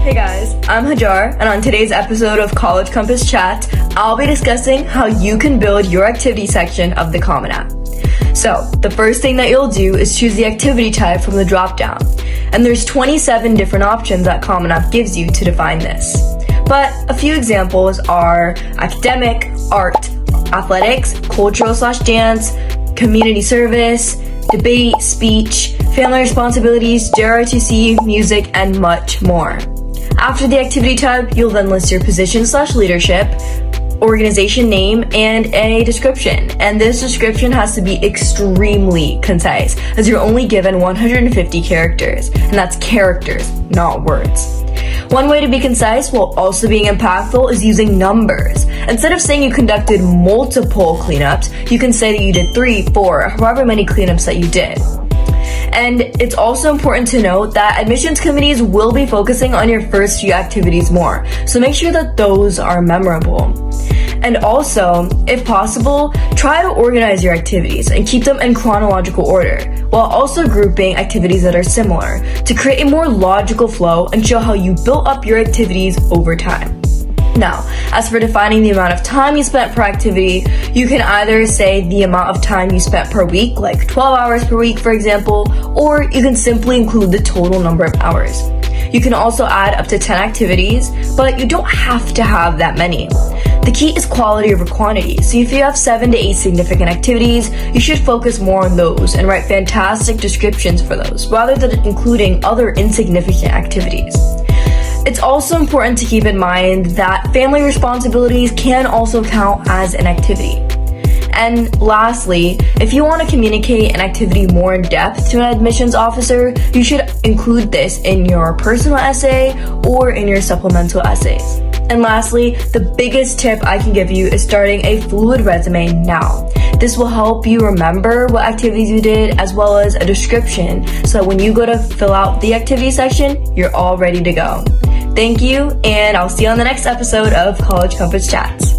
Hey guys, I'm Hajar, and on today's episode of College Compass Chat, I'll be discussing how you can build your activity section of the Common App. So, the first thing that you'll do is choose the activity type from the drop-down, and there's 27 different options that Common App gives you to define this. But a few examples are academic, art, athletics, cultural/dance, community service, debate, speech, family responsibilities, JROTC, music, and much more. After the activity type, you'll then list your position/leadership, organization name, and a description. And this description has to be extremely concise, as you're only given 150 characters, and that's characters, not words. One way to be concise while also being impactful is using numbers. Instead of saying you conducted multiple cleanups, you can say that you did 3, 4, however many cleanups that you did. And it's also important to note that admissions committees will be focusing on your first few activities more, so make sure that those are memorable. And also, if possible, try to organize your activities and keep them in chronological order, while also grouping activities that are similar to create a more logical flow and show how you built up your activities over time. Now, as for defining the amount of time you spent per activity, you can either say the amount of time you spent per week, like 12 hours per week, for example, or you can simply include the total number of hours. You can also add up to 10 activities, but you don't have to have that many. The key is quality over quantity, so if you have 7 to 8 significant activities, you should focus more on those and write fantastic descriptions for those, rather than including other insignificant activities. It's also important to keep in mind that family responsibilities can also count as an activity. And lastly, if you want to communicate an activity more in depth to an admissions officer, you should include this in your personal essay or in your supplemental essays. And lastly, the biggest tip I can give you is starting a fluid resume now. This will help you remember what activities you did, as well as a description, so that when you go to fill out the activity section, you're all ready to go. Thank you, and I'll see you on the next episode of College Compass Chats.